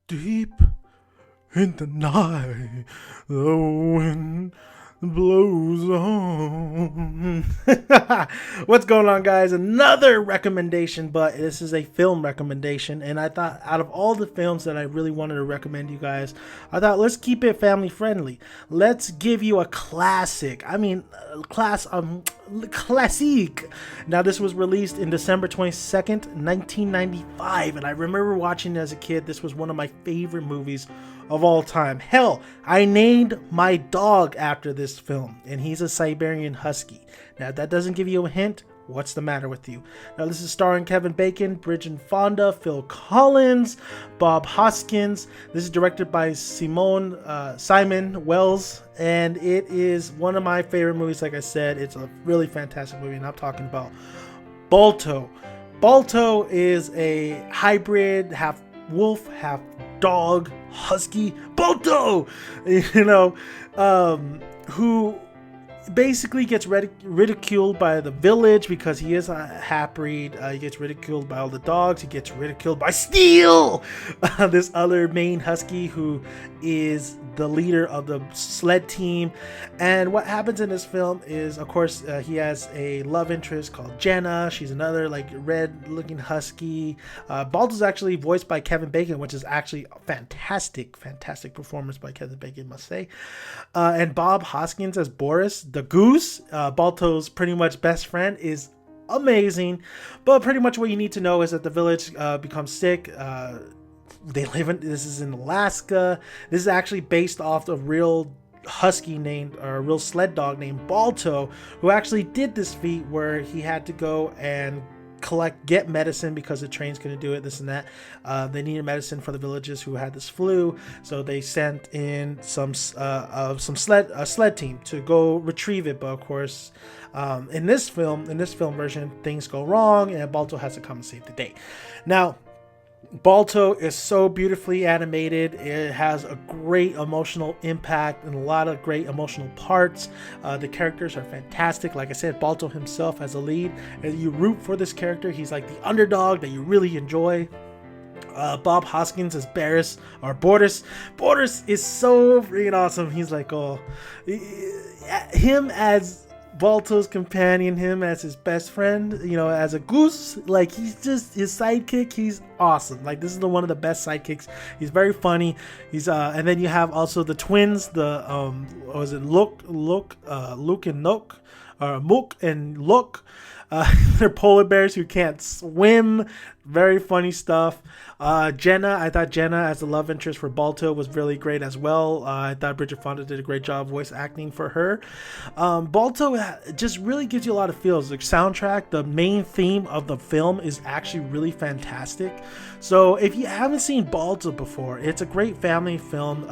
Deep in the night, the wind blows on. What's going on, guys? Another recommendation, but this is a film recommendation. And I thought, out of all the films that I really wanted to recommend you guys, I thought let's keep it family friendly. Let's give you a classic. Classic. Now, this was released in December 22nd, 1995, and I remember watching it as a kid. This was one of my favorite movies of all time. Hell, I named my dog after this film, and he's a Siberian Husky. Now, if that doesn't give you a hint, what's the matter with you? Now, this is starring Kevin Bacon, Bridget Fonda, Phil Collins, Bob Hoskins. This is directed by Simon Wells, and it is one of my favorite movies. Like I said, it's a really fantastic movie, and I'm talking about Balto. Balto is a hybrid, half wolf, half dog, husky, Balto, who basically gets ridiculed by the village because he is a half-breed. He gets ridiculed by all the dogs. He gets ridiculed by Steel, this other main husky who is the leader of the sled team. And what happens in this film is, of course, he has a love interest called Jenna. She's another like red-looking husky. Balto's actually voiced by Kevin Bacon, which is actually a fantastic performance by Kevin Bacon, must say. And Bob Hoskins as Boris, the goose, Balto's pretty much best friend, is amazing. But pretty much what you need to know is that the village becomes sick. This is in Alaska. This is actually based off a real husky a real sled dog named Balto, who actually did this feat where he had to go and get medicine because the train's going to do it, this and that. They needed medicine for the villagers who had this flu, so they sent in some sled team to go retrieve it. But of course, in this film version, things go wrong and Balto has to come and save the day. Now, Balto is so beautifully animated. It has a great emotional impact and a lot of great emotional parts. The characters are fantastic. Like I said, Balto himself as a lead, and you root for this character. He's like the underdog that you really enjoy. Bob Hoskins as Boris. Boris is so freaking awesome. He's like, him as Balto's companion, him as his best friend, as a goose, like he's just his sidekick. He's awesome. Like, this is one of the best sidekicks. He's very funny. He's and then you have also the twins, the was it Luke and Nook, or Mook and Look. They're polar bears who can't swim. Very funny stuff. Jenna, I thought Jenna as the love interest for Balto was really great as well. I thought Bridget Fonda did a great job voice acting for her. Balto just really gives you a lot of feels. The soundtrack, the main theme of the film is actually really fantastic. So if you haven't seen Balto before, it's a great family film.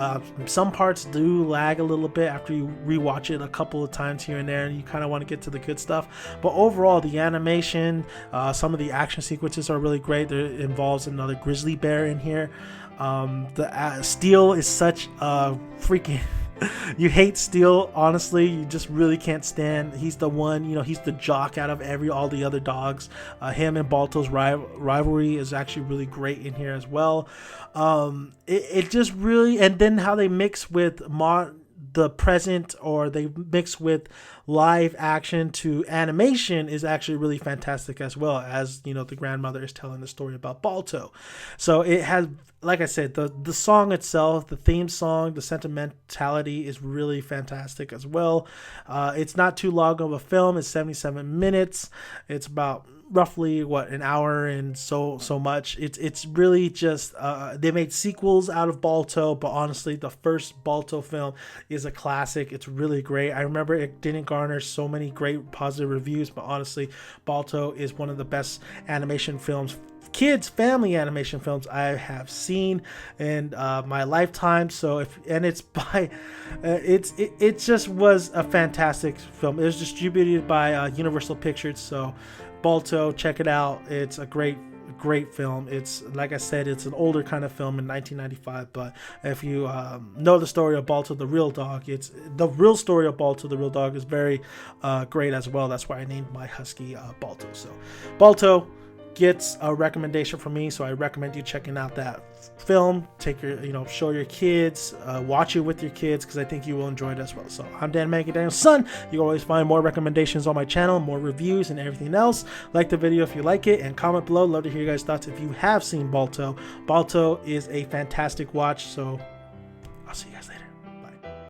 Some parts do lag a little bit after you rewatch it a couple of times here and there, and you kind of want to get to the good stuff. But overall, the animation, some of the action sequences are really great. There involves another grizzly bear in here. The Steel is such a freaking you hate Steel, honestly. You just really can't stand. He's the one, he's the jock out of all the other dogs. Him and Balto's rivalry is actually really great in here as well. It just really, and then how they mix with the present, or they mix with live action to animation, is actually really fantastic as well, as the grandmother is telling the story about Balto. So it has, like I said, the song itself, the theme song, the sentimentality is really fantastic as well. It's not too long of a film. It's 77 minutes. It's about roughly an hour and so much. It's really just they made sequels out of Balto, but honestly, the first Balto film is a classic. It's really great. I remember it didn't garner so many great positive reviews, but honestly, Balto is one of the best animation films, family animation films I have seen in my lifetime. So it just was a fantastic film. It was distributed by Universal Pictures. So Balto, check it out. It's a great film. It's, like I said, it's an older kind of film in 1995, but if you know the story of Balto the real dog, it's the real story of Balto the real dog is very great as well. That's why I named my husky Balto. So Balto, gets a recommendation from me, so I recommend you checking out that film. Take your, show your kids, watch it with your kids, because I think you will enjoy it as well. So I'm Dan Daniel's son. You can always find more recommendations on my channel, more reviews and everything else. Like the video if you like it, and comment below. Love to hear your guys' thoughts if you have seen Balto. Balto is a fantastic watch, so I'll see you guys later.